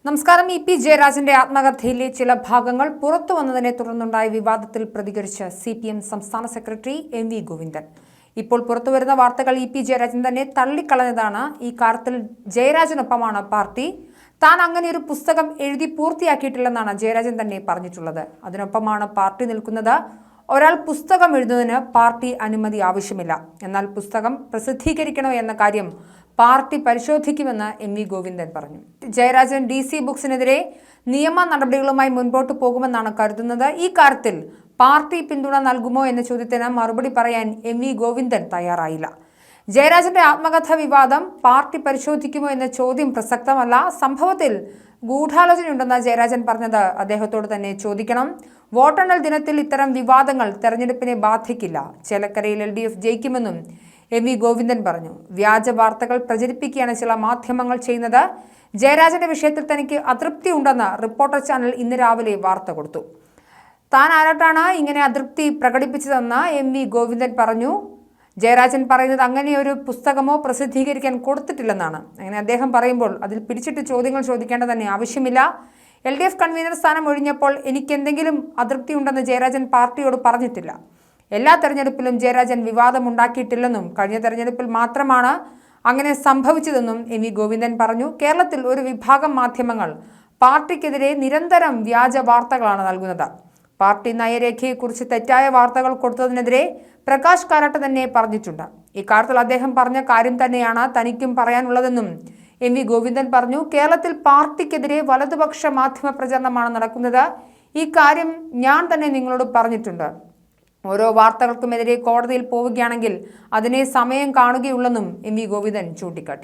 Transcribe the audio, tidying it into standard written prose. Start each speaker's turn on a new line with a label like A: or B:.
A: നമസ്കാരം. പി ജയരാജന്റെ ആത്മകഥയിലെ ചില ഭാഗങ്ങൾ പുറത്തു വന്നതിനെ തുടർന്നുണ്ടായ വിവാദത്തിൽ പ്രതികരിച്ച് CPM സംസ്ഥാന സെക്രട്ടറി MV ഗോവിന്ദൻ. ഇപ്പോൾ പുറത്തുവരുന്ന വാർത്തകൾ പി ജയരാജൻ തന്നെ തള്ളിക്കളഞ്ഞതാണ്. ഈ കാര്യത്തിൽ ജയരാജനൊപ്പമാണ് പാർട്ടി. താൻ അങ്ങനെ ഒരു പുസ്തകം എഴുതി പൂർത്തിയാക്കിയിട്ടില്ലെന്നാണ് ജയരാജൻ തന്നെ പറഞ്ഞിട്ടുള്ളത്. അതിനൊപ്പമാണ് പാർട്ടി നിൽക്കുന്നത്. ഒരാൾ പുസ്തകം എഴുതുന്നതിന് പാർട്ടി അനുമതി ആവശ്യമില്ല. എന്നാൽ പുസ്തകം പ്രസിദ്ധീകരിക്കണോ എന്ന കാര്യം പാർട്ടി പരിശോധിക്കുമെന്ന് MV ഗോവിന്ദൻ പറഞ്ഞു. ജയരാജൻ DC ബുക്സിനെതിരെ നിയമ നടപടികളുമായി മുൻപോട്ട് പോകുമെന്നാണ് കരുതുന്നത്. ഈ കാര്യത്തിൽ പാർട്ടി പിന്തുണ നൽകുമോ എന്ന ചോദ്യത്തിന് മറുപടി പറയാൻ MV ഗോവിന്ദൻ തയ്യാറായില്ല. ജയരാജന്റെ ആത്മകഥ വിവാദം പാർട്ടി പരിശോധിക്കുമോ എന്ന ചോദ്യം പ്രസക്തമല്ല. സംഭവത്തിൽ ഗൂഢാലോചനയുണ്ടെന്ന് ജയരാജൻ പറഞ്ഞത് അദ്ദേഹത്തോട് തന്നെ ചോദിക്കണം. വോട്ടെണ്ണൽ ദിനത്തിൽ ഇത്തരം വിവാദങ്ങൾ തെരഞ്ഞെടുപ്പിനെ ബാധിക്കില്ല. ചേലക്കരയിൽ LDF ജയിക്കുമെന്നും MV ഗോവിന്ദൻ പറഞ്ഞു. വ്യാജ വാർത്തകൾ പ്രചരിപ്പിക്കുകയാണ് ചില മാധ്യമങ്ങൾ ചെയ്യുന്നത്. ജയരാജന്റെ വിഷയത്തിൽ തനിക്ക് അതൃപ്തി ഉണ്ടെന്ന് റിപ്പോർട്ടർ ചാനൽ ഇന്ന് രാവിലെ വാർത്ത കൊടുത്തു. താൻ ആരാട്ടാണ് ഇങ്ങനെ അതൃപ്തി പ്രകടിപ്പിച്ചതെന്ന് MV ഗോവിന്ദൻ പറഞ്ഞു. ജയരാജൻ പറയുന്നത് അങ്ങനെ ഒരു പുസ്തകമോ പ്രസിദ്ധീകരിക്കാൻ കൊടുത്തിട്ടില്ലെന്നാണ്. അങ്ങനെ അദ്ദേഹം പറയുമ്പോൾ അതിൽ പിടിച്ചിട്ട് ചോദ്യങ്ങൾ ചോദിക്കേണ്ട തന്നെ ആവശ്യമില്ല. LDF കൺവീനർ സ്ഥാനം ഒഴിഞ്ഞപ്പോൾ എനിക്കെന്തെങ്കിലും അതൃപ്തി ഉണ്ടെന്ന് ജയരാജൻ പാർട്ടിയോട് പറഞ്ഞിട്ടില്ല. എല്ലാ തെരഞ്ഞെടുപ്പിലും ജയരാജൻ വിവാദമുണ്ടാക്കിയിട്ടില്ലെന്നും കഴിഞ്ഞ തെരഞ്ഞെടുപ്പിൽ മാത്രമാണ് അങ്ങനെ സംഭവിച്ചതെന്നും MV ഗോവിന്ദൻ പറഞ്ഞു. കേരളത്തിൽ ഒരു വിഭാഗം മാധ്യമങ്ങൾ പാർട്ടിക്കെതിരെ നിരന്തരം വ്യാജ വാർത്തകളാണ് നൽകുന്നത്. പാർട്ടി നയരേഖയെക്കുറിച്ച് തെറ്റായ വാർത്തകൾ കൊടുത്തതിനെതിരെ പ്രകാശ് കാരാട്ട് തന്നെ പറഞ്ഞിട്ടുണ്ട്. ഇക്കാര്യത്തിൽ അദ്ദേഹം പറഞ്ഞ കാര്യം തന്നെയാണ് തനിക്കും പറയാനുള്ളതെന്നും MV ഗോവിന്ദൻ പറഞ്ഞു. കേരളത്തിൽ പാർട്ടിക്കെതിരെ വലതുപക്ഷ മാധ്യമ പ്രചരണമാണ് നടക്കുന്നത്. ഈ കാര്യം ഞാൻ തന്നെ നിങ്ങളോട് പറഞ്ഞിട്ടുണ്ട്. ഓരോ വാർത്തകൾക്കുമെതിരെ കോടതിയിൽ പോവുകയാണെങ്കിൽ അതിനെ സമയം കാണുകയുള്ളെന്നും MV ഗോവിന്ദൻ ചൂണ്ടിക്കാട്ടി.